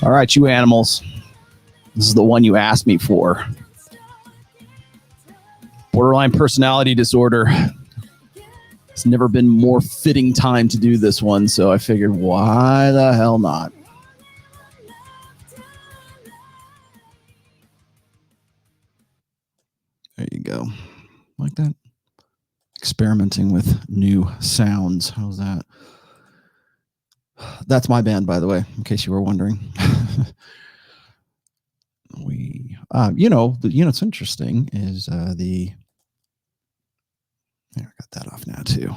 All right, you animals. This is the one you asked me for. Borderline personality disorder. It's never been more fitting time to do this one, so I figured, why the hell not? There you go. Like that. Experimenting with new sounds. How's that? That's my band, by the way, in case you were wondering. What's interesting is there, I got that off now too.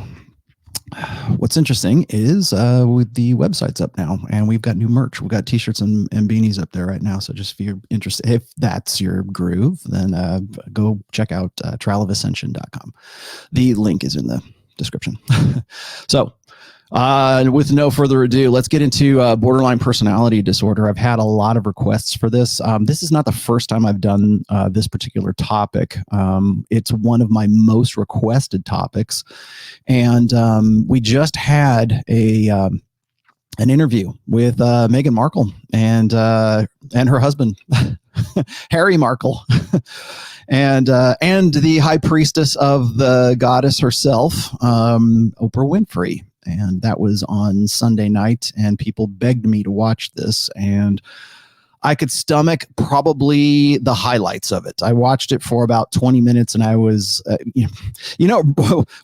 What's interesting is with the website's up now, and we've got new merch. We've got t-shirts and beanies up there right now. So just if you're interested, if that's your groove, then go check out trialofascension.com. The link is in the description. So with no further ado, let's get into borderline personality disorder. I've had a lot of requests for this. This is not the first time I've done this particular topic. It's one of my most requested topics. And we just had an interview with Meghan Markle and her husband, Harry Markle, and the high priestess of the goddess herself, Oprah Winfrey. And that was on Sunday night, and people begged me to watch this, and I could stomach probably the highlights of it. I watched it for about 20 minutes, and I was,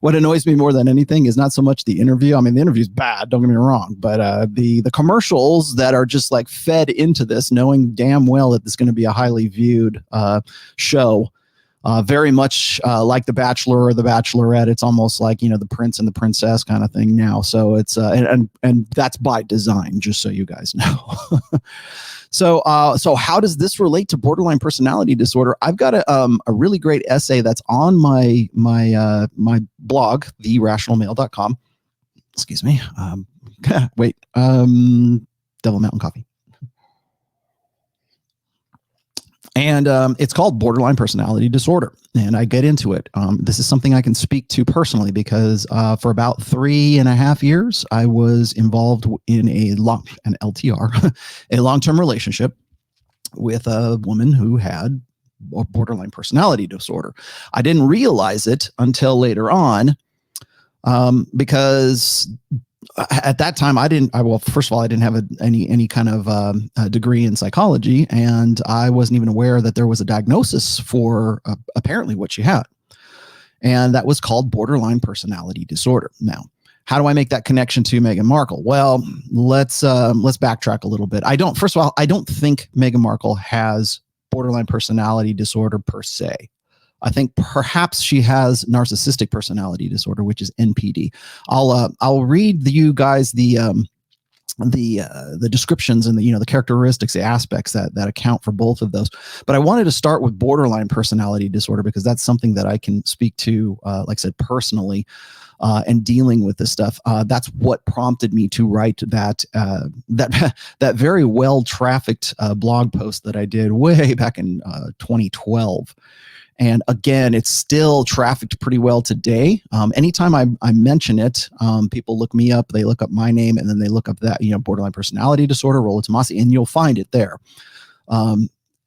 what annoys me more than anything is not so much the interview. I mean, the interview's bad, don't get me wrong, but the commercials that are just like fed into this, knowing damn well that this is going to be a highly viewed show. Very much like The Bachelor or The Bachelorette. It's almost like, the prince and the princess kind of thing now. So it's and that's by design, just so you guys know. So how does this relate to borderline personality disorder? I've got a really great essay that's on my blog, therationalmale.com. Excuse me. Wait. Devil Mountain Coffee. And it's called borderline personality disorder. And I get into it. This is something I can speak to personally because for about 3.5 years, I was involved in an LTR, a long-term relationship with a woman who had borderline personality disorder. I didn't realize it until later on because at that time, first of all, I didn't have any kind of degree in psychology, and I wasn't even aware that there was a diagnosis for apparently what she had. And that was called borderline personality disorder. Now, how do I make that connection to Meghan Markle? Well, let's backtrack a little bit. First of all, I don't think Meghan Markle has borderline personality disorder per se. I think perhaps she has narcissistic personality disorder, which is NPD. I'll read you guys the descriptions and the characteristics, the aspects that account for both of those. But I wanted to start with borderline personality disorder because that's something that I can speak to, like I said, personally, and dealing with this stuff. That's what prompted me to write that very well trafficked blog post that I did way back in 2012. And again, it's still trafficked pretty well today. Anytime I mention it, people look me up, they look up my name, and then they look up that, borderline personality disorder, ROLLO TOMASSI, and you'll find it there.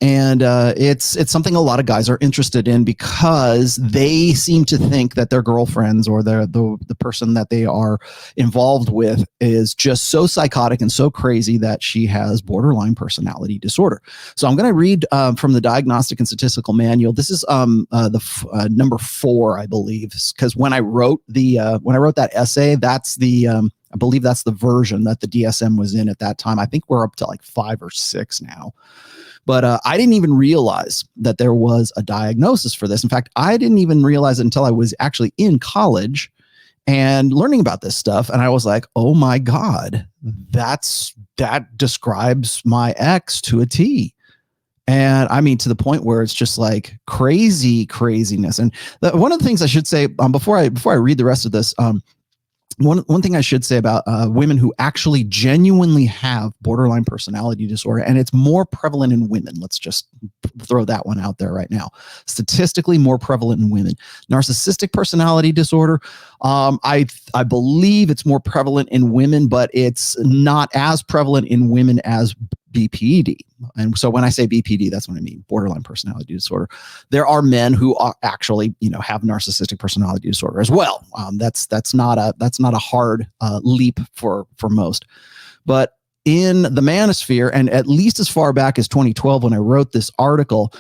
And it's something a lot of guys are interested in because they seem to think that their girlfriends or the person that they are involved with is just so psychotic and so crazy that she has borderline personality disorder. So I'm going to read from the Diagnostic and Statistical Manual. This is the number 4, I believe, because when I wrote that essay, that's I believe that's the version that the DSM was in at that time. I think we're up to like 5 or 6 now. But I didn't even realize that there was a diagnosis for this. In fact, I didn't even realize it until I was actually in college and learning about this stuff. And I was like, oh my God, that describes my ex to a T. And I mean, to the point where it's just like craziness. And one of the things I should say before I read the rest of this, one thing I should say about women who actually genuinely have borderline personality disorder, and it's more prevalent in women. Let's just throw that one out there right now. Statistically more prevalent in women. Narcissistic personality disorder, I believe it's more prevalent in women, but it's not as prevalent in women as BPD. And so when I say BPD, that's what I mean, borderline personality disorder. There are men who are actually, have narcissistic personality disorder as well. That's not a hard leap for most. But in the manosphere, and at least as far back as 2012, when I wrote this article,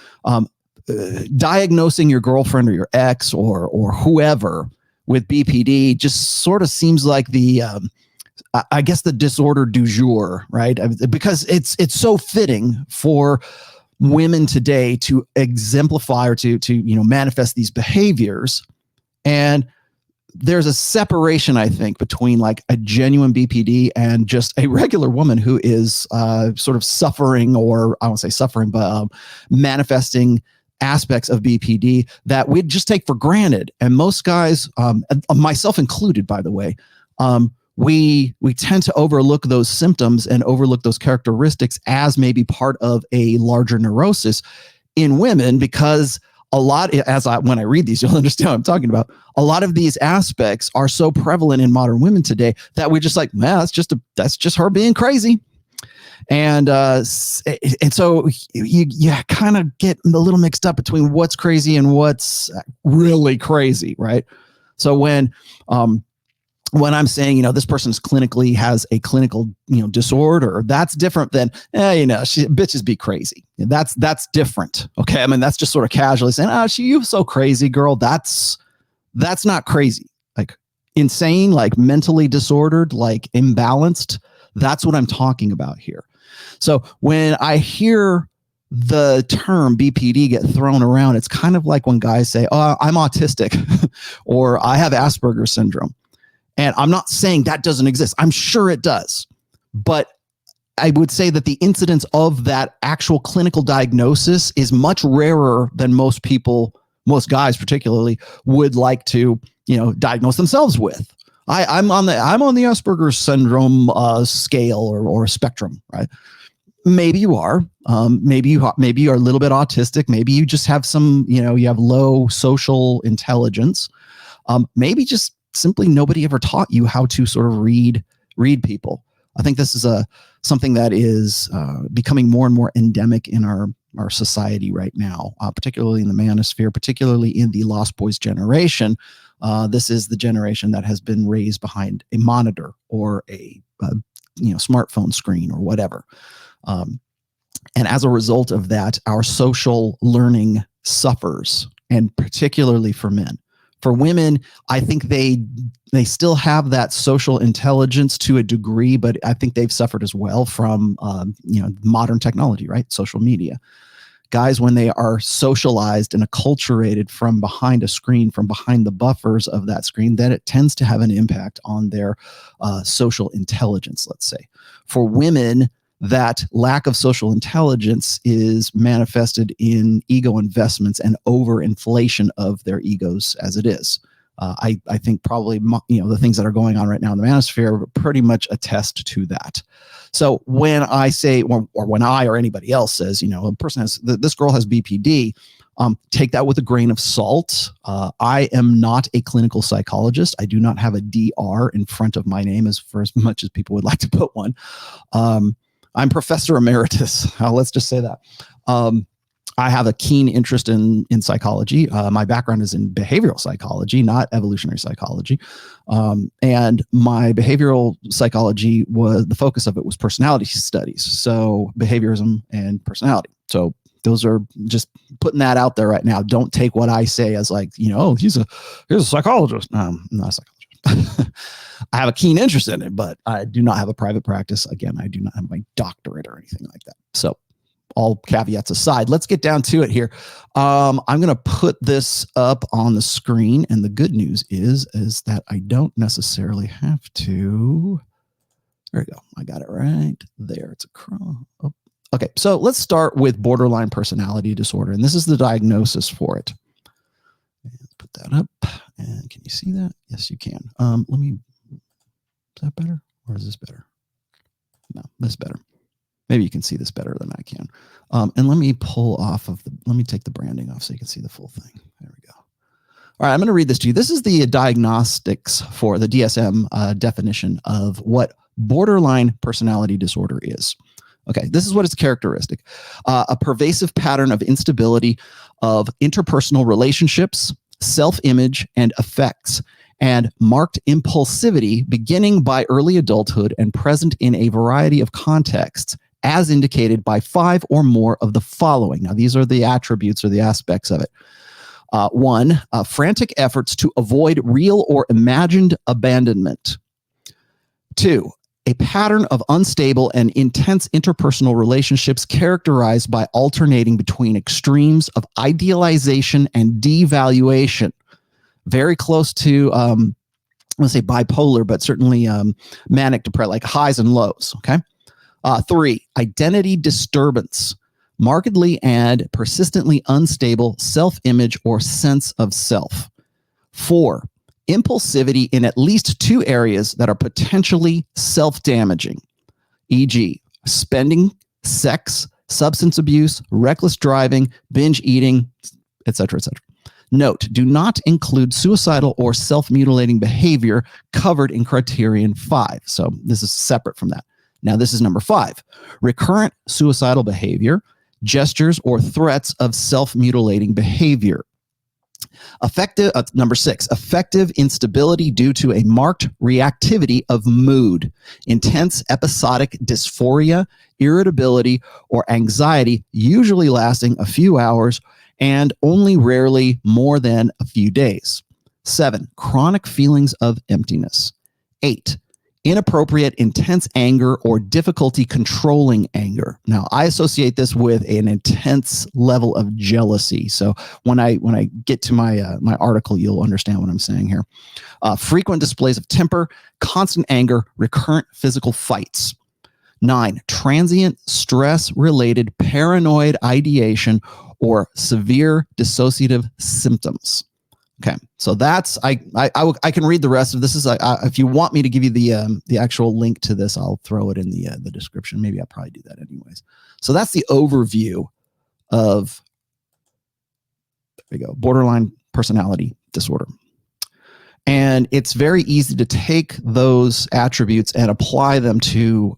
diagnosing your girlfriend or your ex or whoever with BPD just sort of seems like the I guess the disorder du jour, right? Because it's so fitting for women today to exemplify or to manifest these behaviors. And there's a separation, I think, between like a genuine BPD and just a regular woman who is sort of suffering, or I won't say suffering, but manifesting aspects of BPD that we'd just take for granted. And most guys, myself included, by the way, we tend to overlook those symptoms and overlook those characteristics as maybe part of a larger neurosis in women, because when I read these, you'll understand what I'm talking about. A lot of these aspects are so prevalent in modern women today that we're just like, man, that's just her being crazy. And so you kind of get a little mixed up between what's crazy and what's really crazy, right? So when I'm saying, this person clinically has a clinical, disorder, that's different than, bitches be crazy. That's different. Okay. I mean, that's just sort of casually saying, you so crazy, girl. That's not crazy. Like insane, like mentally disordered, like imbalanced. That's what I'm talking about here. So when I hear the term BPD get thrown around, it's kind of like when guys say, oh, I'm autistic or I have Asperger's syndrome. And I'm not saying that doesn't exist. I'm sure it does. But I would say that the incidence of that actual clinical diagnosis is much rarer than most guys particularly, would like to, diagnose themselves with. I'm on the Asperger's syndrome scale or spectrum, right? Maybe you are. Maybe you are a little bit autistic. Maybe you just have some, you have low social intelligence. Maybe just simply nobody ever taught you how to sort of read people. I think this is something that is becoming more and more endemic in our society right now, particularly in the manosphere, particularly in the Lost Boys generation. This is the generation that has been raised behind a monitor or a smartphone screen or whatever. And as a result of that, our social learning suffers, and particularly for men. For women, I think they still have that social intelligence to a degree, but I think they've suffered as well from modern technology, right? Social media. Guys, when they are socialized and acculturated from behind a screen, from behind the buffers of that screen, then it tends to have an impact on their social intelligence, let's say. For women, that lack of social intelligence is manifested in ego investments and overinflation of their egos as it is. I think probably, the things that are going on right now in the manosphere pretty much attest to that. So when I say, or when I or anybody else says, a person this girl has BPD, take that with a grain of salt. I am not a clinical psychologist. I do not have a DR in front of my name for as much as people would like to put one. I'm Professor Emeritus. Let's just say that. I have a keen interest in psychology. My background is in behavioral psychology, not evolutionary psychology. And my behavioral psychology the focus of it was personality studies. So behaviorism and personality. So those are just putting that out there right now. Don't take what I say as like, he's a psychologist. No, I'm not a psychologist. I have a keen interest in it, but I do not have a private practice. Again, I do not have my doctorate or anything like that. So all caveats aside, let's get down to it here. I'm going to put this up on the screen. And the good news is that I don't necessarily have to. There we go. I got it right there. It's a cross. Oh. Okay. So let's start with borderline personality disorder. And this is the diagnosis for it. Let's put that up. And can you see that? Yes, you can. Is that better? Or is this better? No, this is better. Maybe you can see this better than I can. And let me let me take the branding off so you can see the full thing. There we go. All right, I'm going to read this to you. This is the diagnostics for the DSM definition of what borderline personality disorder is. Okay, this is what is characteristic. A pervasive pattern of instability of interpersonal relationships, self-image, and affects, and marked impulsivity beginning by early adulthood and present in a variety of contexts, as indicated by 5 or more of the following. Now, these are the attributes or the aspects of it. 1, frantic efforts to avoid real or imagined abandonment. 2, a pattern of unstable and intense interpersonal relationships characterized by alternating between extremes of idealization and devaluation. Very close to, let's say bipolar, but certainly manic depression, like highs and lows, okay? 3, identity disturbance. Markedly and persistently unstable self-image or sense of self. 4, impulsivity in at least 2 areas that are potentially self-damaging, e.g., spending, sex, substance abuse, reckless driving, binge eating, etc., etc. Note, do not include suicidal or self-mutilating behavior covered in criterion 5. So this is separate from that. Now, this is number 5, recurrent suicidal behavior, gestures or threats of self-mutilating behavior. Number 6, affective instability due to a marked reactivity of mood, intense episodic dysphoria, irritability, or anxiety, usually lasting a few hours and only rarely more than a few days. 7, chronic feelings of emptiness. 8, inappropriate, intense anger or difficulty controlling anger. Now, I associate this with an intense level of jealousy. So when I get to my my article, you'll understand what I'm saying here. Frequent displays of temper, constant anger, recurrent physical fights. 9, transient stress-related paranoid ideation or severe dissociative symptoms. Okay, so that's I can read the rest of this. Is if you want me to give you the actual link to this, I'll throw it in the description. Maybe I'll probably do that anyways. So that's the overview of, there we go, borderline personality disorder. And it's very easy to take those attributes and apply them to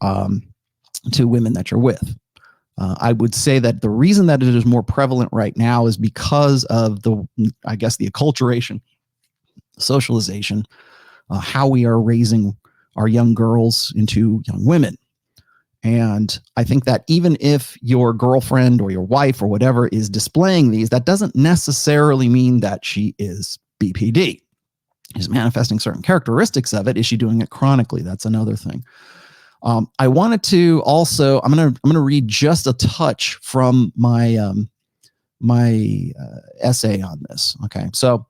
women that you're with. I would say that the reason that it is more prevalent right now is because of the acculturation, socialization, how we are raising our young girls into young women. And I think that even if your girlfriend or your wife or whatever is displaying these, that doesn't necessarily mean that she is BPD. She's manifesting certain characteristics of it. Is she doing it chronically? That's another thing. I wanted to also, I'm gonna read just a touch from my my essay on this. Okay, so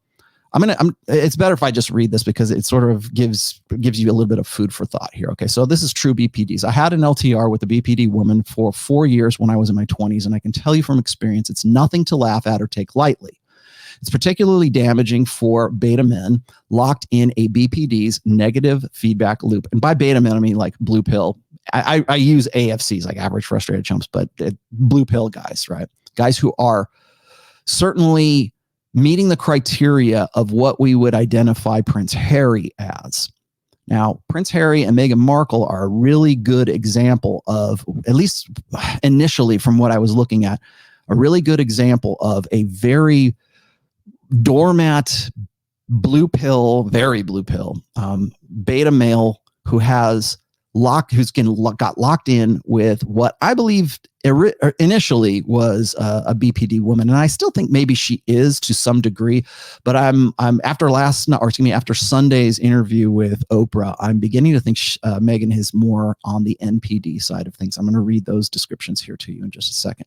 it's better if I just read this because it sort of gives you a little bit of food for thought here. Okay, so this is true BPDs. I had an LTR with a BPD woman for 4 years when I was in my 20s, and I can tell you from experience, it's nothing to laugh at or take lightly. It's particularly damaging for beta men locked in a BPD's negative feedback loop. And by beta men, I mean like blue pill. I use AFCs, like average frustrated chumps, but blue pill guys, right? Guys who are certainly meeting the criteria of what we would identify Prince Harry as. Now, Prince Harry and Meghan Markle are a really good example of, at least initially from what I was looking at, a really good example of a very doormat, blue pill, very blue pill, beta male who has got locked in with what I believe initially was a BPD woman, and I still think maybe she is to some degree. But I'm after Sunday's interview with Oprah, I'm beginning to think Meghan is more on the NPD side of things. I'm going to read those descriptions here to you in just a second.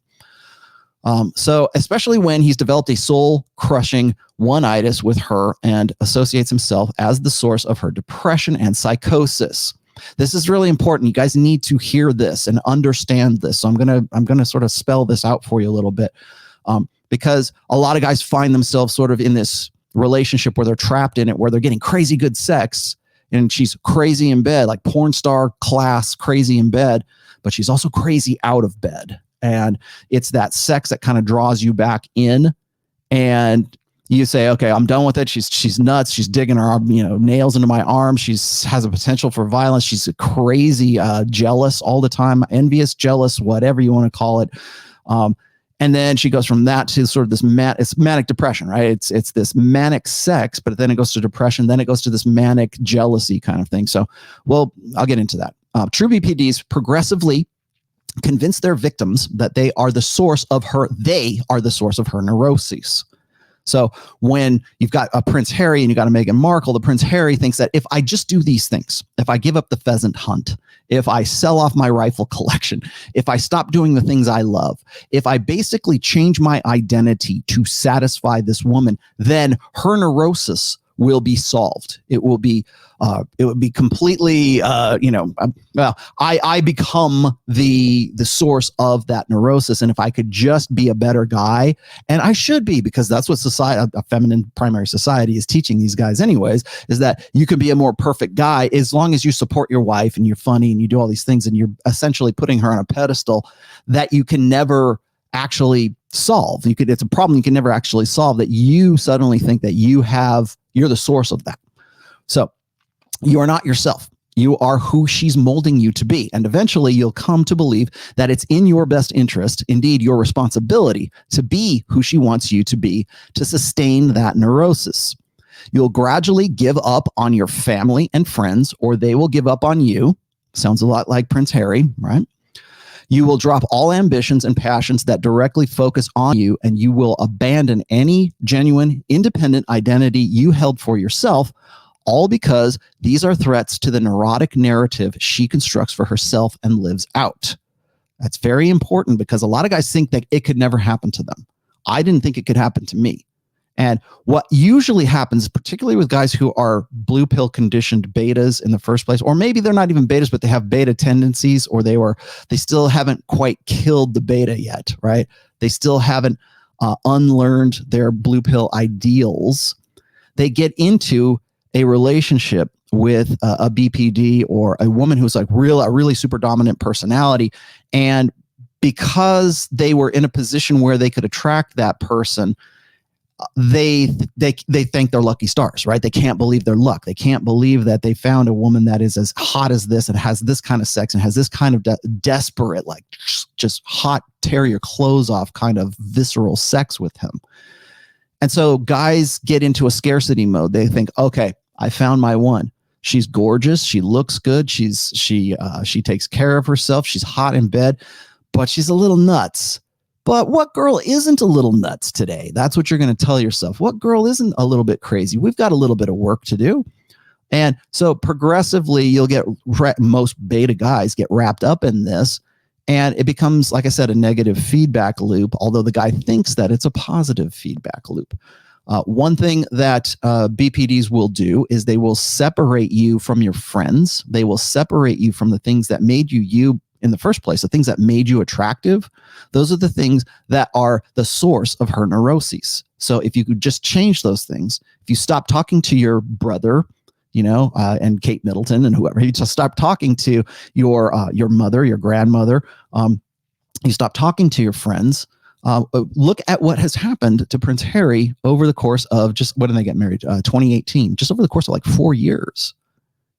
So especially when he's developed a soul-crushing one-itis with her and associates himself as the source of her depression and psychosis. This is really important. You guys need to hear this and understand this. So I'm gonna sort of spell this out for you a little bit, because a lot of guys find themselves sort of in this relationship where they're trapped in it, where they're getting crazy good sex, and she's crazy in bed, like porn star class crazy in bed, but she's also crazy out of bed. And it's that sex that kind of draws you back in. And You say, okay, I'm done with it. She's nuts. She's digging her, nails into my arm. Has a potential for violence. She's crazy, jealous all the time, envious, jealous, whatever you want to call it. And then she goes from that to sort of this it's manic depression, right? It's this manic sex, but then it goes to depression. Then it goes to this manic jealousy kind of thing. So, well, I'll get into that. True BPDs progressively convince their victims that they are the source of her neuroses. So when you've got a Prince Harry and you've got a Meghan Markle, the Prince Harry thinks that if I just do these things, if I give up the pheasant hunt, if I sell off my rifle collection, if I stop doing the things I love, if I basically change my identity to satisfy this woman, then her neurosis will be solved. It will be completely, I become the source of that neurosis. And if I could just be a better guy, and I should be, because that's what society, a feminine primary society, is teaching these guys anyways, is that you can be a more perfect guy as long as you support your wife and you're funny and you do all these things, and you're essentially putting her on a pedestal that you can never actually solve. It's a problem you can never actually solve, that you suddenly think that you're the source of that. So you are not yourself. You are who she's molding you to be. And eventually you'll come to believe that it's in your best interest, indeed your responsibility, to be who she wants you to be, to sustain that neurosis. You'll gradually give up on your family and friends, or they will give up on you. Sounds a lot like Prince Harry, right? You will drop all ambitions and passions that directly focus on you, and you will abandon any genuine, independent identity you held for yourself, all because these are threats to the neurotic narrative she constructs for herself and lives out. That's very important, because a lot of guys think that it could never happen to them. I didn't think it could happen to me. And what usually happens, particularly with guys who are blue pill conditioned betas in the first place, or maybe they're not even betas, but they have beta tendencies, or they still haven't quite killed the beta yet, right? They still haven't unlearned their blue pill ideals. They get into a relationship with a BPD or a woman who's like a really super dominant personality. And because they were in a position where they could attract that person, they think they're lucky stars, right? They can't believe their luck. They can't believe that they found a woman that is as hot as this and has this kind of sex and has this kind of desperate, like just hot, tear your clothes off kind of visceral sex with him. And so guys get into a scarcity mode. They think, okay, I found my one. She's gorgeous. She looks good. She takes care of herself. She's hot in bed, but she's a little nuts. But what girl isn't a little nuts today? That's what you're going to tell yourself. What girl isn't a little bit crazy? We've got a little bit of work to do. And so progressively, you'll get most beta guys get wrapped up in this. And it becomes, like I said, a negative feedback loop, although the guy thinks that it's a positive feedback loop. One thing that BPDs will do is they will separate you from your friends. They will separate you from the things that made you in the first place, the things that made you attractive. Those are the things that are the source of her neuroses. So if you could just change those things, if you stop talking to your brother, and Kate Middleton and whoever, you just stop talking to your mother, your grandmother, you stop talking to your friends. Look at what has happened to Prince Harry over the course of when did they get married? 2018, just over the course of like 4 years.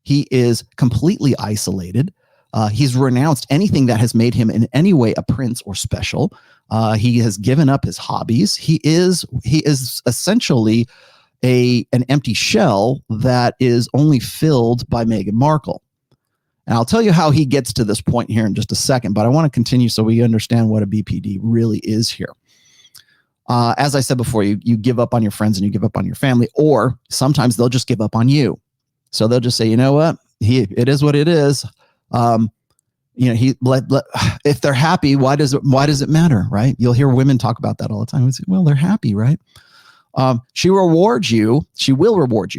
He is completely isolated. He's renounced anything that has made him in any way a prince or special. He has given up his hobbies. He is essentially an empty shell that is only filled by Meghan Markle. And I'll tell you how he gets to this point here in just a second, but I want to continue so we understand what a BPD really is here. As I said before, you give up on your friends and you give up on your family, or sometimes they'll just give up on you. So they'll just say, you know what? It is what it is. If they're happy, why does it matter, right? You'll hear women talk about that all the time. Say, well, they're happy, right? She will reward you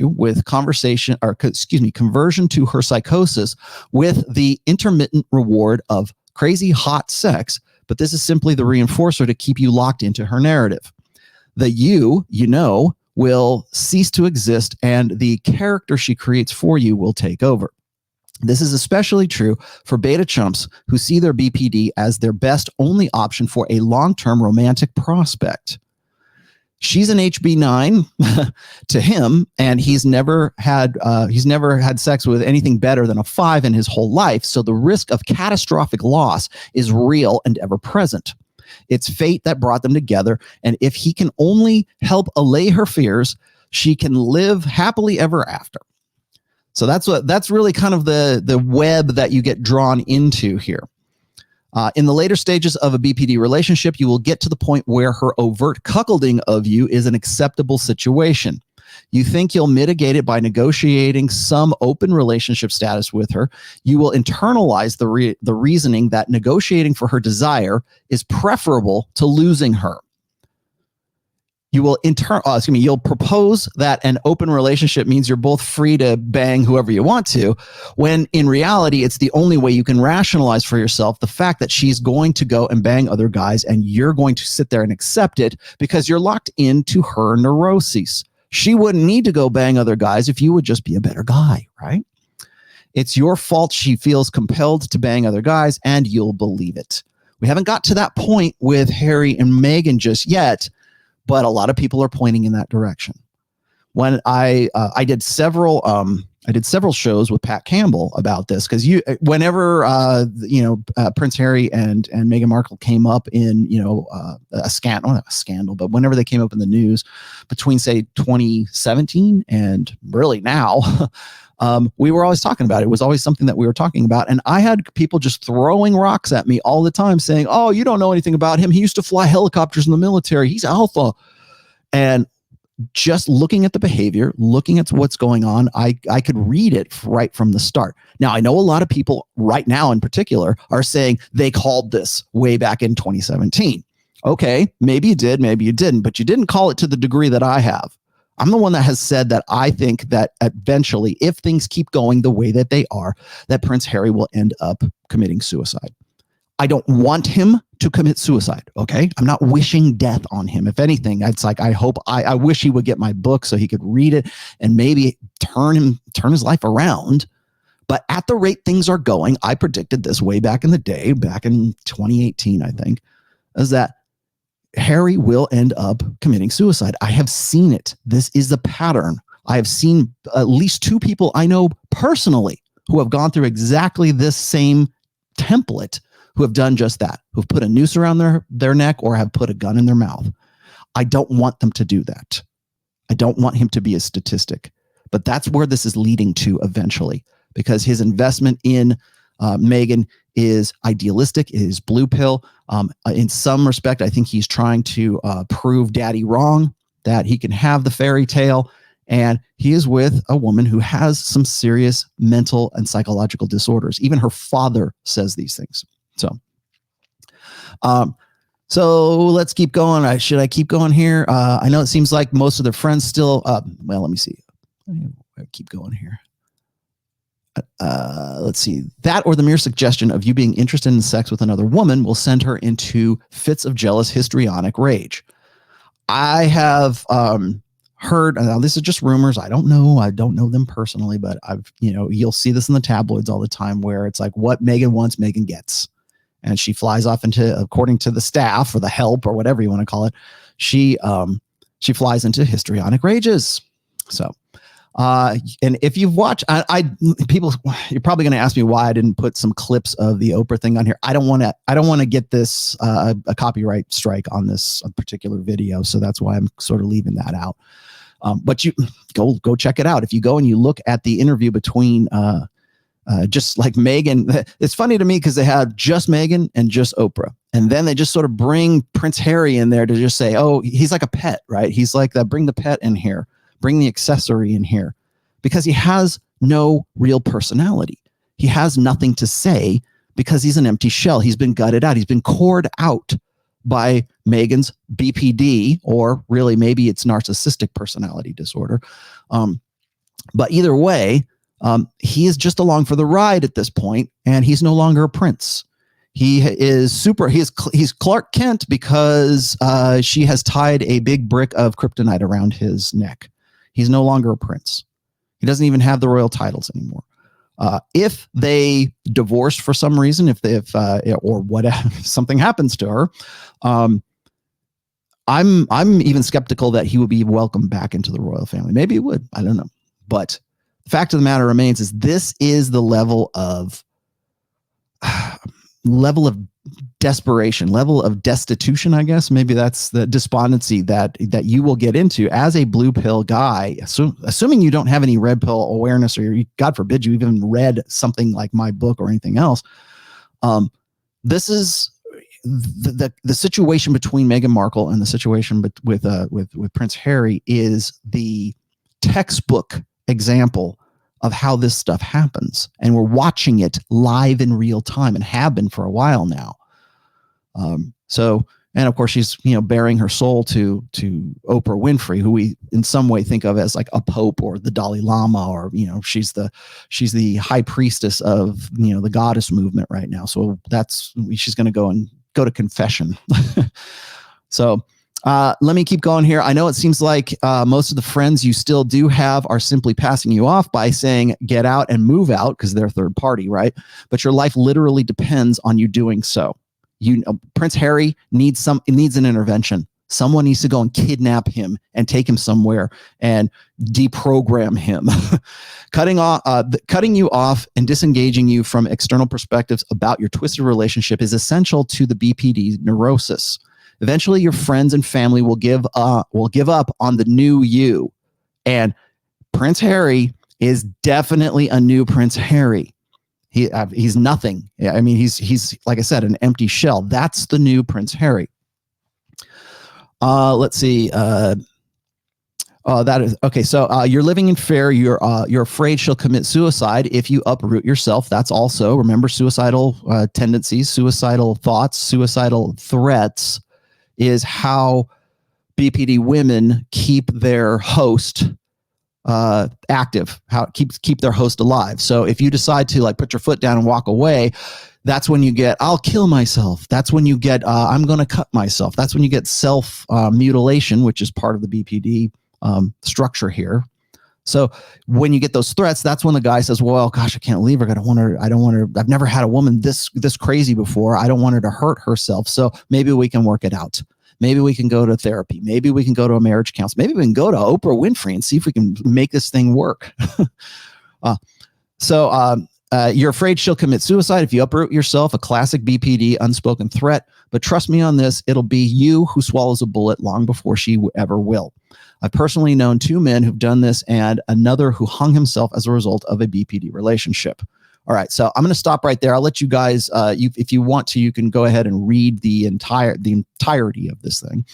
with conversion to her psychosis with the intermittent reward of crazy hot sex. But this is simply the reinforcer to keep you locked into her narrative. The you will cease to exist, and the character she creates for you will take over. This is especially true for beta chumps who see their BPD as their best only option for a long-term romantic prospect. She's an HB9 to him, and he's never had sex with anything better than a 5 in his whole life. So the risk of catastrophic loss is real and ever present. It's fate that brought them together, and if he can only help allay her fears, she can live happily ever after. So that's really kind of the web that you get drawn into here. In the later stages of a BPD relationship, you will get to the point where her overt cuckolding of you is an acceptable situation. You think you'll mitigate it by negotiating some open relationship status with her. You will internalize the reasoning that negotiating for her desire is preferable to losing her. You'll propose that an open relationship means you're both free to bang whoever you want to, when in reality, it's the only way you can rationalize for yourself the fact that she's going to go and bang other guys, and you're going to sit there and accept it because you're locked into her neuroses. She wouldn't need to go bang other guys if you would just be a better guy, right? It's your fault she feels compelled to bang other guys, and you'll believe it. We haven't got to that point with Harry and Meghan just yet, but a lot of people are pointing in that direction. When I did several shows with Pat Campbell about this, because whenever Prince Harry and Meghan Markle came up in a scandal, not a scandal, but whenever they came up in the news between say 2017 and really now, we were always talking about it. It was always something that we were talking about, and I had people just throwing rocks at me all the time, saying, "Oh, you don't know anything about him. He used to fly helicopters in the military. He's alpha." And just looking at the behavior, looking at what's going on, I could read it right from the start. Now, I know a lot of people right now in particular are saying they called this way back in 2017. Okay, maybe you did, maybe you didn't, but you didn't call it to the degree that I have. I'm the one that has said that I think that eventually, if things keep going the way that they are, that Prince Harry will end up committing suicide. I don't want him to commit suicide, okay? I'm not wishing death on him. If anything, it's like I wish he would get my book so he could read it and maybe turn his life around. But at the rate things are going, I predicted this way back in the day, back in 2018, I think, is that Harry will end up committing suicide. I have seen it. This is the pattern. I have seen at least 2 people I know personally who have gone through exactly this same template, who have done just that, who've put a noose around their neck or have put a gun in their mouth. I don't want them to do that. I don't want him to be a statistic. But that's where this is leading to eventually, because his investment in Meghan is idealistic, it is blue pill. In some respect, I think he's trying to prove daddy wrong, that he can have the fairy tale. And he is with a woman who has some serious mental and psychological disorders. Even her father says these things. So let's keep going. Should I keep going here? I know it seems like most of their friends still, well, let me see. Keep going here. Let's see. That or the mere suggestion of you being interested in sex with another woman will send her into fits of jealous histrionic rage. I have heard, now this is just rumors. I don't know them personally, but you'll see this in the tabloids all the time, where it's like what Meghan wants, Meghan gets. And she flies off into, according to the staff or the help or whatever you want to call it, she flies into histrionic rages. So, and if you've watched, people, you're probably going to ask me why I didn't put some clips of the Oprah thing on here. I don't want to get this a copyright strike on this particular video, so that's why I'm sort of leaving that out. But you go check it out. If you go and you look at the interview between just like Meghan, it's funny to me because they have just Meghan and just Oprah. And then they just sort of bring Prince Harry in there to just say, oh, he's like a pet, right? He's like that. Bring the pet in here, bring the accessory in here, because he has no real personality. He has nothing to say because he's an empty shell. He's been gutted out. He's been cored out by Meghan's BPD, or really maybe it's narcissistic personality disorder. But either way, he is just along for the ride at this point, and he's no longer a prince. He's Clark Kent because she has tied a big brick of kryptonite around his neck. He's no longer a prince. He doesn't even have the royal titles anymore. If they divorced for some reason, or whatever, something happens to her, I'm even skeptical that he would be welcomed back into the royal family. Maybe he would. I don't know. But the fact of the matter remains is this is the level of desperation, level of destitution, I guess. Maybe that's the despondency that you will get into as a blue pill guy, assuming you don't have any red pill awareness, or God forbid you even read something like my book or anything else. This is the situation between Meghan Markle and the situation with Prince Harry is the textbook example of how this stuff happens, and we're watching it live in real time and have been for a while now. And of course she's, bearing her soul to Oprah Winfrey, who we in some way think of as like a pope or the Dalai Lama, or, she's the high priestess of, the goddess movement right now. So she's going to go to confession. So, let me keep going here. I know it seems like most of the friends you still do have are simply passing you off by saying, get out and move out, because they're third party, right? But your life literally depends on you doing so. Prince Harry needs an intervention. Someone needs to go and kidnap him and take him somewhere and deprogram him. Cutting you off and disengaging you from external perspectives about your twisted relationship is essential to the BPD neurosis. Eventually, your friends and family will give up on the new you. And Prince Harry is definitely a new Prince Harry. He's nothing. I mean, he's like I said, an empty shell. That's the new Prince Harry. Let's see. That is okay. So you're living in fear. You're afraid she'll commit suicide if you uproot yourself. That's also, remember, suicidal tendencies, suicidal thoughts, suicidal threats is how BPD women keep their host active, how it keep their host alive. So if you decide to like put your foot down and walk away, that's when you get, I'll kill myself. That's when you get, I'm going to cut myself. That's when you get self mutilation, which is part of the BPD structure here. So when you get those threats, that's when the guy says, well, gosh, I can't leave her. I don't want her. I've never had a woman this crazy before. I don't want her to hurt herself. So maybe we can work it out. Maybe we can go to therapy. Maybe we can go to a marriage counselor. Maybe we can go to Oprah Winfrey and see if we can make this thing work. You're afraid she'll commit suicide if you uproot yourself, a classic BPD unspoken threat. But trust me on this, it'll be you who swallows a bullet long before she ever will. I've personally known 2 men who've done this and another who hung himself as a result of a BPD relationship. All right, so I'm going to stop right there. I'll let you guys, if you want to, you can go ahead and read the entirety of this thing.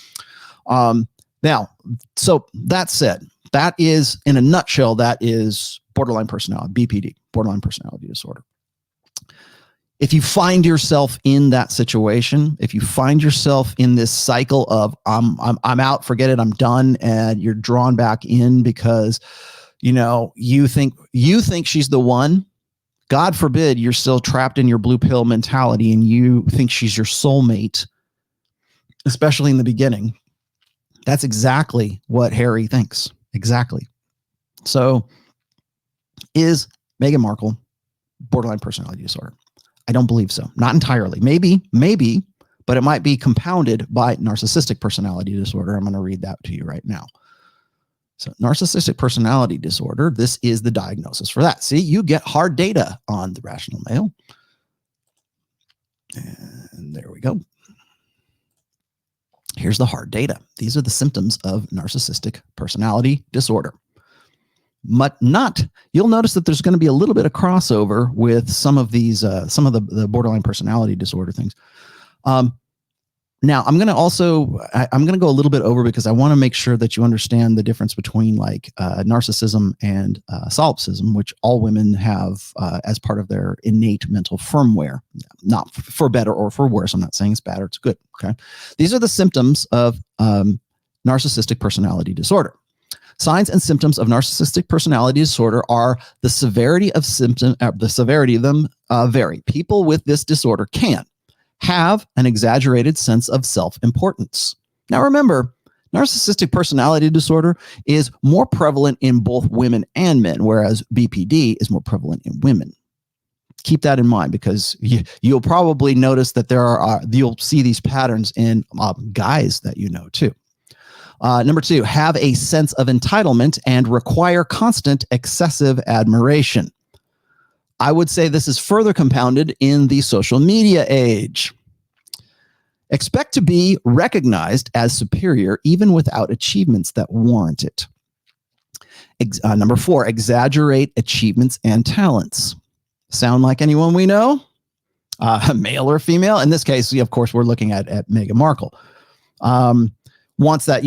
Now, so that said, that is, in a nutshell, that is borderline personality, BPD, borderline personality disorder. If you find yourself in that situation, if you find yourself in this cycle of I'm out, forget it, I'm done, and you're drawn back in because you think she's the one. God forbid you're still trapped in your blue pill mentality and you think she's your soulmate, especially in the beginning. That's exactly what Harry thinks. Exactly. So is Meghan Markle borderline personality disorder? I don't believe so. Not entirely. Maybe, but it might be compounded by narcissistic personality disorder. I'm going to read that to you right now. So narcissistic personality disorder, this is the diagnosis for that. See, you get hard data on the Rational Male. And there we go. Here's the hard data. These are the symptoms of narcissistic personality disorder. You'll notice that there's going to be a little bit of crossover with some of these, some of the borderline personality disorder things. Now I'm going to go a little bit over because I want to make sure that you understand the difference between like narcissism and solipsism, which all women have as part of their innate mental firmware, not for better or for worse. I'm not saying it's bad or it's good. Okay. These are the symptoms of narcissistic personality disorder. Signs and symptoms of narcissistic personality disorder are the severity of them vary. People with this disorder can have an exaggerated sense of self-importance. Now remember, narcissistic personality disorder is more prevalent in both women and men, whereas BPD is more prevalent in women. Keep that in mind because you'll probably notice that you'll see these patterns in guys that you know too. Number 2, have a sense of entitlement and require constant excessive admiration. I would say this is further compounded in the social media age. Expect to be recognized as superior even without achievements that warrant it. Number 4, exaggerate achievements and talents. Sound like anyone we know? Male or female? In this case, of course, we're looking at Meghan Markle. Wants that,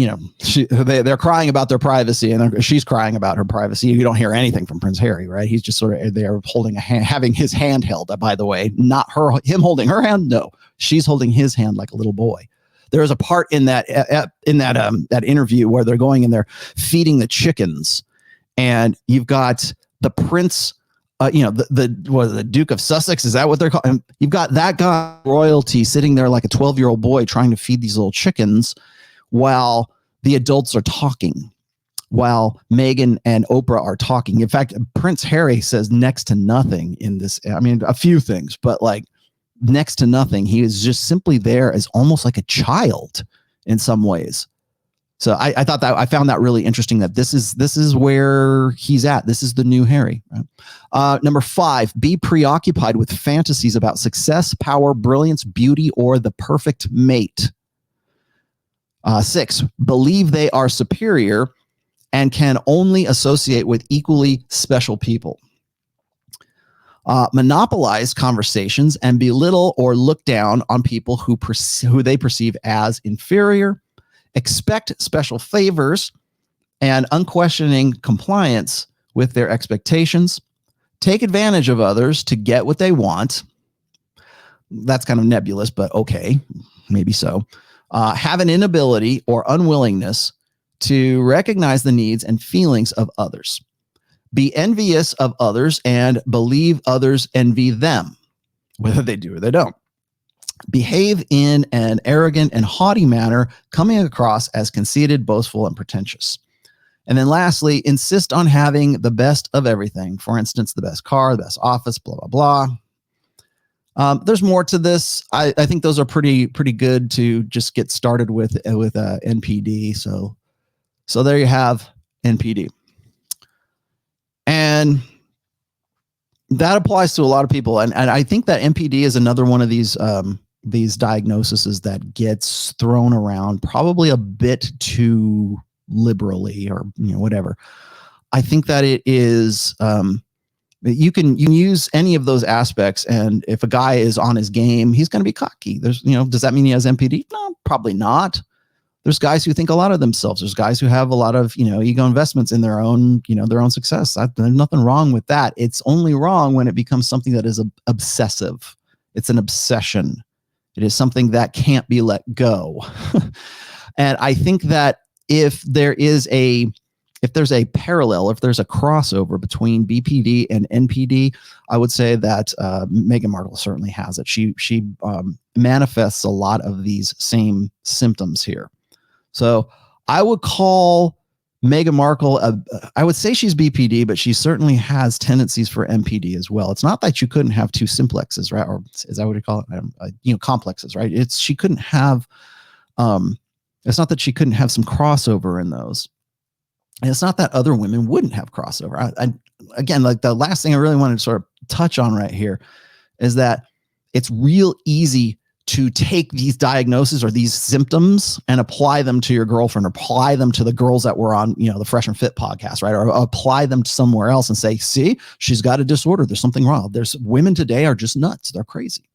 they're crying about their privacy, and she's crying about her privacy. You don't hear anything from Prince Harry, right? He's just sort of, they're holding a hand, having his hand held, by the way, not him holding her hand. No, she's holding his hand like a little boy. There's a part in that interview where they're going and they're feeding the chickens, and you've got the prince, the Duke of Sussex, is that what they're calling? You've got that guy, royalty, sitting there like a 12-year-old boy trying to feed these little chickens while the adults are talking, while Meghan and Oprah are talking. In fact, Prince Harry says next to nothing in this. I mean, a few things, but like next to nothing. He is just simply there as almost like a child in some ways. So I thought that, I found that really interesting, that this is where he's at. This is the new Harry. Right? Number 5, be preoccupied with fantasies about success, power, brilliance, beauty, or the perfect mate. 6, believe they are superior and can only associate with equally special people. Monopolize conversations and belittle or look down on people who they perceive as inferior. Expect special favors and unquestioning compliance with their expectations. Take advantage of others to get what they want. That's kind of nebulous, but okay, maybe so. Have an inability or unwillingness to recognize the needs and feelings of others. Be envious of others and believe others envy them, whether they do or they don't. Behave in an arrogant and haughty manner, coming across as conceited, boastful, and pretentious. And then lastly, insist on having the best of everything. For instance, the best car, the best office, blah, blah, blah. There's more to this. I think those are pretty good to just get started with NPD. So there you have NPD. And that applies to a lot of people. And I think that NPD is another one of these diagnoses that gets thrown around probably a bit too liberally, or whatever. I think that it is you can use any of those aspects, and if a guy is on his game, he's going to be cocky. There's does that mean he has NPD? No, probably not. There's guys who think a lot of themselves. There's guys who have a lot of ego investments in their own success. There's nothing wrong with that. It's only wrong when it becomes something that is obsessive. It's an obsession. It is something that can't be let go. And I think that if there's a parallel, if there's a crossover between BPD and NPD, I would say that Meghan Markle certainly has it. She manifests a lot of these same symptoms here. So I would call Meghan Markle, I would say she's BPD, but she certainly has tendencies for NPD as well. It's not that you couldn't have two simplexes, right? Or is that what you call it? Complexes, right? She couldn't have, it's not that she couldn't have some crossover in those. And it's not that other women wouldn't have crossover. Again, like the last thing I really wanted to sort of touch on right here is that it's real easy to take these diagnoses or these symptoms and apply them to your girlfriend, or apply them to the girls that were on, the Fresh and Fit podcast, right? Or apply them to somewhere else and say, see, she's got a disorder. There's something wrong. There's women today are just nuts. They're crazy.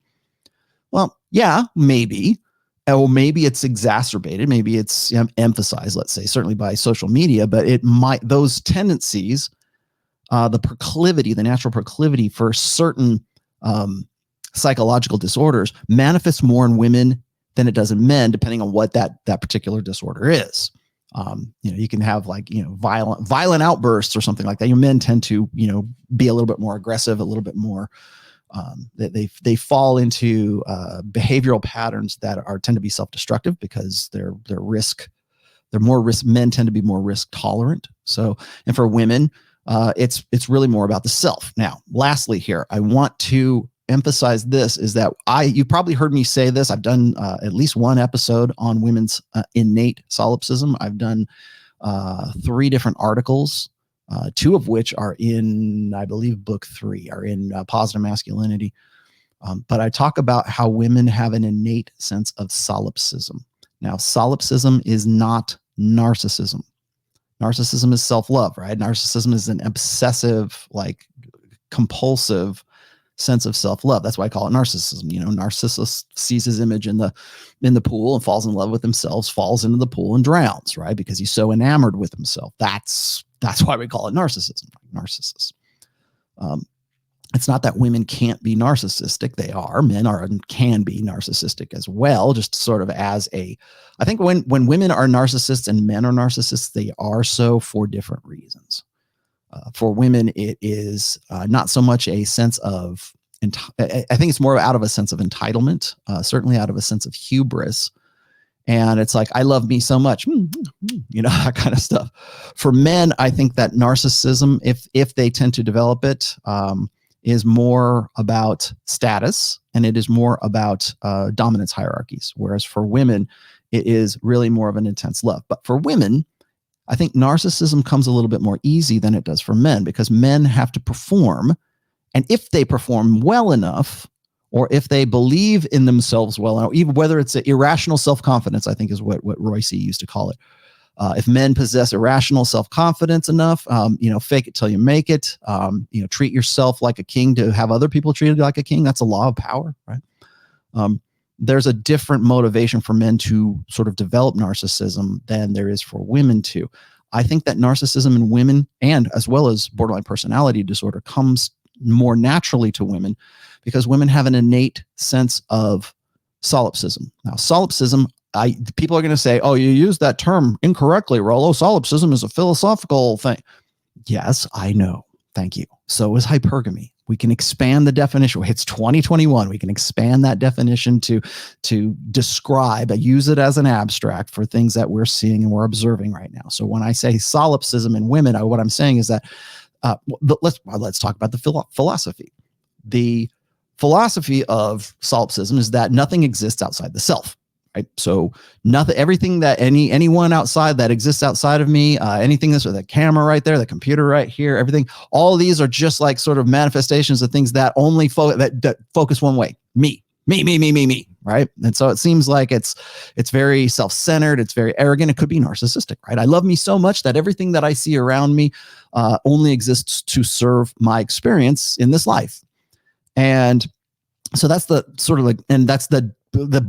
Well, yeah, maybe. Or maybe it's exacerbated. Maybe it's emphasized, let's say, certainly by social media, but those tendencies, the natural proclivity for certain psychological disorders manifests more in women than it does in men, depending on what that particular disorder is. You can have violent outbursts or something like that. Men tend to, be a little bit more aggressive, a little bit more, they fall into behavioral patterns that tend to be self-destructive because men tend to be more risk tolerant. So, and for women, it's really more about the self. Now, lastly here, I want to emphasize this is that you probably heard me say this. I've done at least one episode on women's innate solipsism. I've done 3 different articles, 2 of which are in, I believe, book 3 are in Positive Masculinity. But I talk about how women have an innate sense of solipsism. Now, solipsism is not narcissism. Narcissism is self-love, right? Narcissism is an obsessive, like compulsive sense of self-love. That's why I call it narcissism. You know, Narcissus sees his image in the pool and falls in love with himself, falls into the pool and drowns, right? Because he's so enamored with himself. That's why we call it narcissism, narcissus. It's not that women can't be narcissistic. They are. Men can be narcissistic as well, just sort of as I think when women are narcissists and men are narcissists, they are so for different reasons. For women, it is not so much a sense of, I think it's more out of a sense of entitlement, certainly out of a sense of hubris. And it's like, I love me so much, you know, that kind of stuff. For men, I think that narcissism, if they tend to develop it, is more about status, and it is more about dominance hierarchies. Whereas for women, it is really more of an intense love. But for women, I think narcissism comes a little bit more easy than it does for men, because men have to perform. And if they perform well enough, or if they believe in themselves well enough, even whether it's an irrational self-confidence, I think is what Royce used to call it. If men possess irrational self-confidence enough, you know, fake it till you make it, you know, treat yourself like a king to have other people treated like a king. That's a law of power, right? There's a different motivation for men to sort of develop narcissism than there is for women to. I think that narcissism in women, and as well as borderline personality disorder, comes more naturally to women because women have an innate sense of solipsism. Now, solipsism, people are going to say, oh, you use that term incorrectly, Rollo. Solipsism is a philosophical thing. Yes, I know. Thank you. So is hypergamy. We can expand the definition. It's 2021. We can expand that definition to describe, use it as an abstract for things that we're seeing and we're observing right now. So when I say solipsism in women, what I'm saying is that let's talk about the philosophy. The philosophy of solipsism is that nothing exists outside the self. Right. So everything that anyone outside that exists outside of me, anything that's with the camera right there, the computer right here, everything, all of these are just like sort of manifestations of things that only that focus one way. Me. Right. And so it seems like it's very self-centered. It's very arrogant. It could be narcissistic. Right. I love me so much that everything that I see around me only exists to serve my experience in this life. And so that's the sort of like, and that's the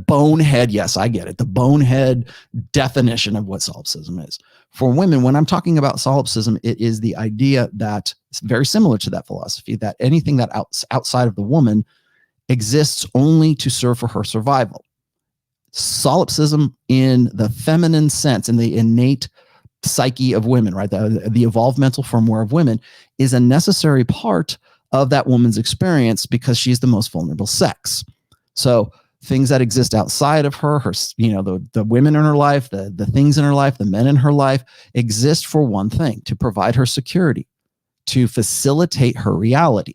bonehead, yes, I get it, the bonehead definition of what solipsism is. For women, when I'm talking about solipsism, it is the idea that it's very similar to that philosophy, that anything that outside of the woman exists only to serve for her survival. Solipsism in the feminine sense, in the innate psyche of women, right? The evolved mental firmware of women is a necessary part of that woman's experience because she's the most vulnerable sex. So things that exist outside of her, you know, the women in her life, the things in her life, the men in her life exist for one thing: to provide her security, to facilitate her reality.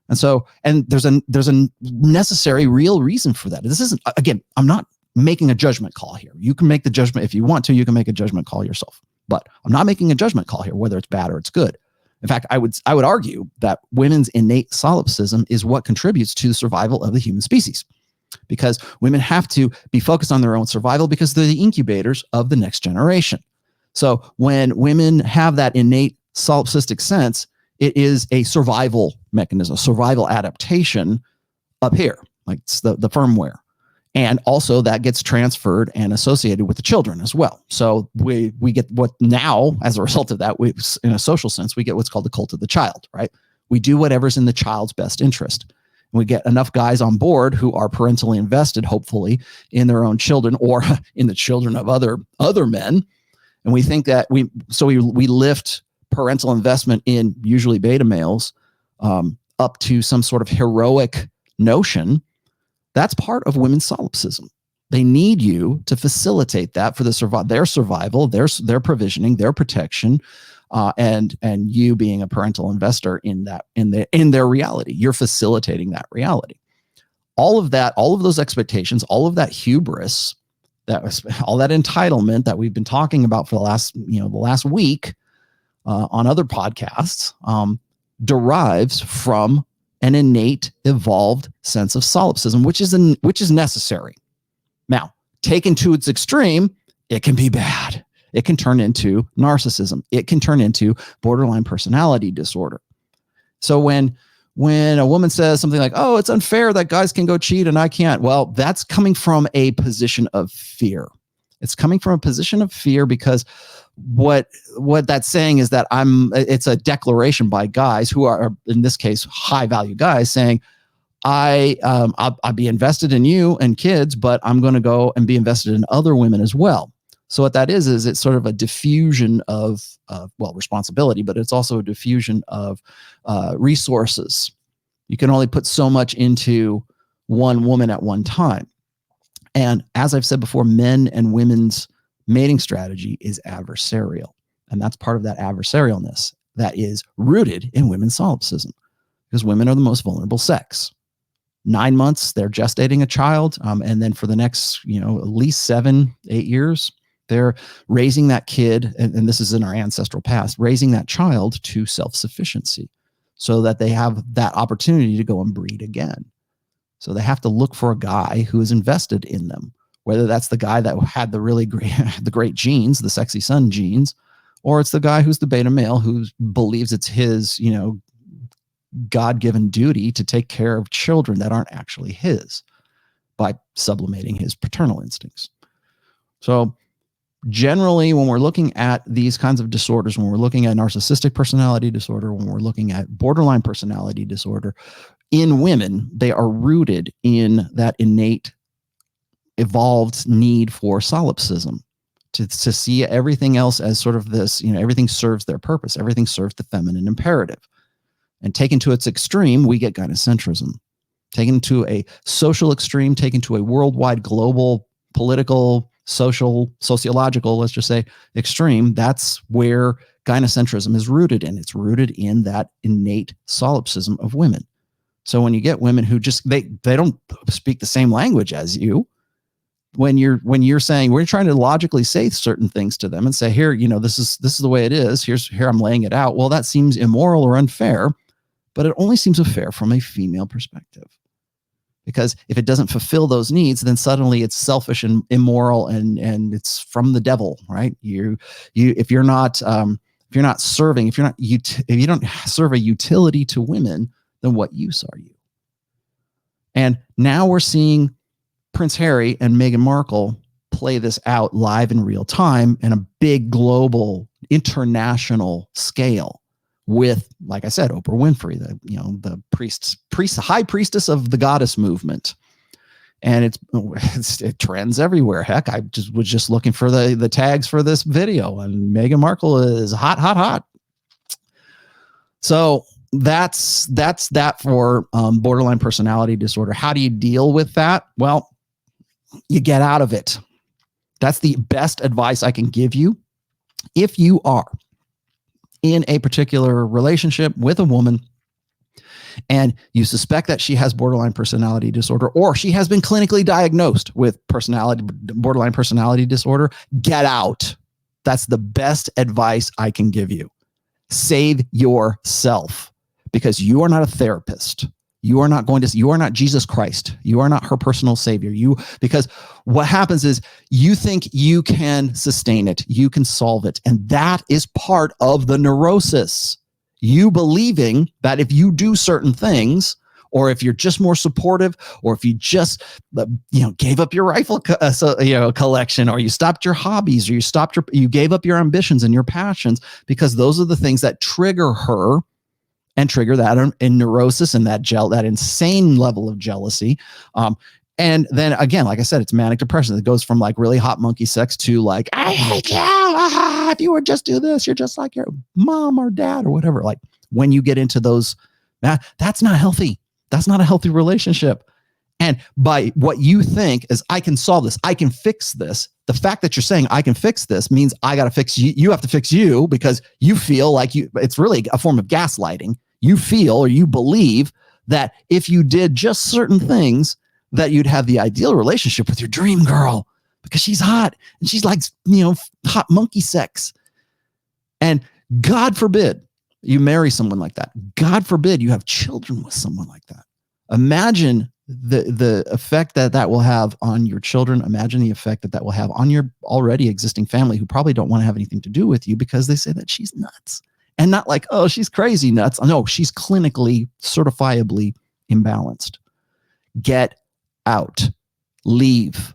And so, and there's a necessary real reason for that. This isn't, again, I'm not making a judgment call here. You can make the judgment if you want to, you can make a judgment call yourself, but I'm not making a judgment call here, whether it's bad or it's good. In fact, I would argue that women's innate solipsism is what contributes to the survival of the human species, because women have to be focused on their own survival because they're the incubators of the next generation. So when women have that innate solipsistic sense, it is a survival mechanism, survival adaptation up here, like it's the firmware. And also that gets transferred and associated with the children as well. So we get what now, as a result of that, in a social sense, we get what's called the cult of the child, right? We do whatever's in the child's best interest. We get enough guys on board who are parentally invested, hopefully, in their own children or in the children of other men. And we think that we lift parental investment in usually beta males up to some sort of heroic notion. That's part of women's solipsism. They need you to facilitate that for their survival, their provisioning, their protection, and you being a parental investor in that, in their reality. You're facilitating that reality. All of that, all of those expectations, all of that hubris, that was all that entitlement that we've been talking about for the last week on other podcasts, derives from an innate, evolved sense of solipsism, which is necessary. Now, taken to its extreme, it can be bad. It can turn into narcissism. It can turn into borderline personality disorder. So when a woman says something like, "Oh, it's unfair that guys can go cheat and I can't," well, that's coming from a position of fear. It's coming from a position of fear because what that's saying is that it's a declaration by guys who are, in this case, high value guys, saying, I'll be invested in you and kids, but I'm going to go and be invested in other women as well. So what that is it's sort of a diffusion of responsibility, but it's also a diffusion of resources. You can only put so much into one woman at one time. And as I've said before, men and women's mating strategy is adversarial. And that's part of that adversarialness that is rooted in women's solipsism, because women are the most vulnerable sex. 9 months, they're gestating a child. And then for the next, at least 7-8 years, they're raising that kid. And this is in our ancestral past, raising that child to self-sufficiency so that they have that opportunity to go and breed again. So they have to look for a guy who is invested in them, whether that's the guy that had the really great genes, the sexy son genes, or it's the guy who's the beta male who believes it's his, God-given duty to take care of children that aren't actually his by sublimating his paternal instincts. So generally, when we're looking at these kinds of disorders, when we're looking at narcissistic personality disorder, when we're looking at borderline personality disorder in women, they are rooted in that innate, evolved need for solipsism, to see everything else as sort of this, everything serves their purpose. Everything serves the feminine imperative. And taken to its extreme, we get gynocentrism. Taken to a social extreme, taken to a worldwide, global, political, social, sociological, let's just say, extreme, that's where gynocentrism is rooted in. It's rooted in that innate solipsism of women. So when you get women who just, they don't speak the same language as you, when you're saying, we're trying to logically say certain things to them and say, here, this is the way it is. Here I'm laying it out. Well, that seems immoral or unfair, but it only seems unfair from a female perspective. Because if it doesn't fulfill those needs, then suddenly it's selfish and immoral, and it's from the devil, right? If you don't serve a utility to women, then what use are you? And now we're seeing Prince Harry and Meghan Markle play this out live in real time in a big global international scale with, like I said, Oprah Winfrey, the high priestess of the goddess movement. And it trends everywhere. Heck, I was just looking for the tags for this video, and Meghan Markle is hot, hot, hot. So that's that for borderline personality disorder. How do you deal with that? Well, you get out of it. That's the best advice I can give you. If you are in a particular relationship with a woman and you suspect that she has borderline personality disorder, or she has been clinically diagnosed with borderline personality disorder, get out. That's the best advice I can give you. Save yourself, because you are not a therapist. You are not Jesus Christ. You are not her personal savior. Because what happens is you think you can sustain it. You can solve it. And that is part of the neurosis. You believing that if you do certain things, or if you're just more supportive, or if you just, gave up your rifle collection, or you stopped your hobbies, or you gave up your ambitions and your passions, because those are the things that trigger her and trigger that in neurosis and that insane level of jealousy. And then again, like I said, it's manic depression. It goes from like really hot monkey sex to like, I hate you. If you would just do this, you're just like your mom or dad or whatever. Like when you get into those, that's not healthy. That's not a healthy relationship. And by what you think is, I can solve this, I can fix this. The fact that you're saying I can fix this means I got to fix you. You have to fix you because you feel like it's really a form of gaslighting. You feel, or you believe that if you did just certain things, that you'd have the ideal relationship with your dream girl because she's hot and she's like, hot monkey sex. And God forbid you marry someone like that. God forbid you have children with someone like that. Imagine the effect that will have on your children. Imagine the effect that will have on your already existing family who probably don't want to have anything to do with you because they say that she's nuts. And not like, oh, she's crazy nuts. No, she's clinically, certifiably imbalanced. Get out. Leave.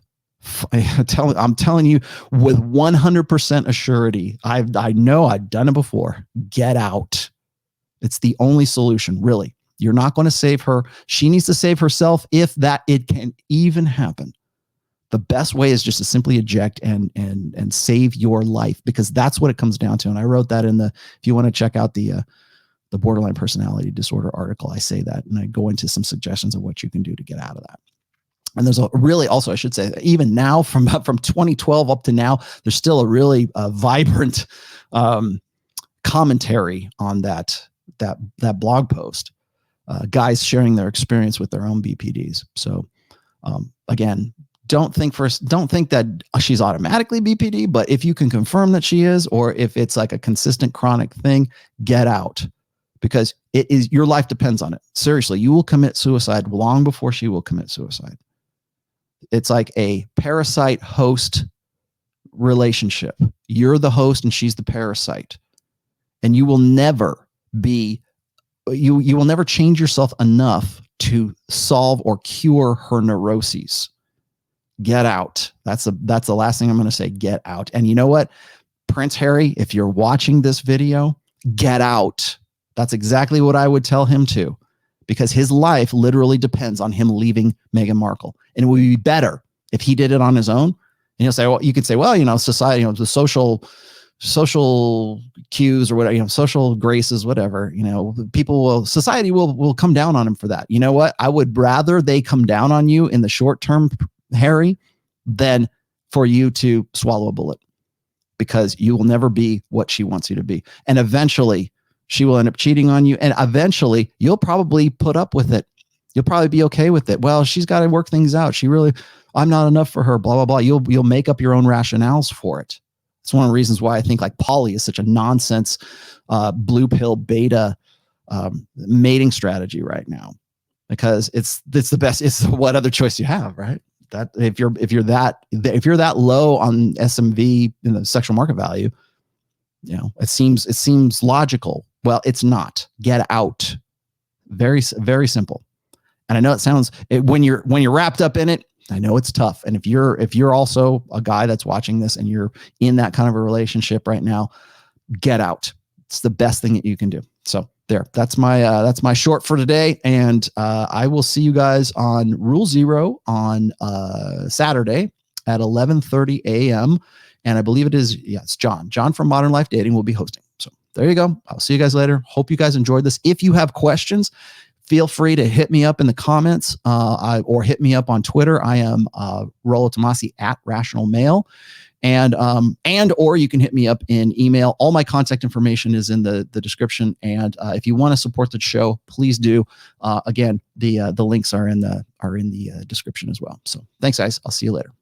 I'm telling you with 100% assurity, I know I've done it before. Get out. It's the only solution, really. You're not going to save her. She needs to save herself if it can even happen. The best way is just to simply eject and save your life, because that's what it comes down to. And I wrote that if you want to check out the borderline personality disorder article, I say that, and I go into some suggestions of what you can do to get out of that. And there's I should say, even now from 2012 up to now, there's still a really vibrant commentary on that blog post. Guys sharing their experience with their own BPDs. So again, don't think that she's automatically BPD, but if you can confirm that she is, or if it's like a consistent chronic thing, get out, because your life depends on it. Seriously, you will commit suicide long before she will commit suicide. It's like a parasite host relationship. You're the host and she's the parasite, and you will never you will never change yourself enough to solve or cure her neuroses. Get out. That's the last thing I'm going to say. Get out. And you know what, Prince Harry, if you're watching this video, get out. That's exactly what I would tell him to, because his life literally depends on him leaving Meghan Markle. And it would be better if he did it on his own. And he'll say, well, you could say, well, society, the social cues or whatever, social graces, whatever, society will come down on him for that. You know what? I would rather they come down on you in the short term, Harry, than for you to swallow a bullet, because you will never be what she wants you to be. And eventually she will end up cheating on you. And eventually you'll probably put up with it. You'll probably be okay with it. Well, she's got to work things out. I'm not enough for her, blah, blah, blah. You'll make up your own rationales for it. It's one of the reasons why I think like poly is such a nonsense, blue pill beta mating strategy right now, because it's the best. It's what other choice you have, right? That if you're that low on SMV in the sexual market value, it seems logical. Well, it's not. Get out. Very, very simple. And I know it sounds when you're wrapped up in it, I know it's tough. And if you're also a guy that's watching this and you're in that kind of a relationship right now, get out. It's the best thing that you can do. So there, that's my short for today. And I will see you guys on Rule Zero on Saturday at 11:30 a.m. And I believe it's John from Modern Life Dating will be hosting. So there you go. I'll see you guys later. Hope you guys enjoyed this. If you have questions, feel free to hit me up in the comments or hit me up on Twitter. I am ROLLO TOMASSI @RationalMale. Or you can hit me up in email. All my contact information is in the description. And if you want to support the show, please do. Again, the links are in the description as well. So thanks, guys. I'll see you later.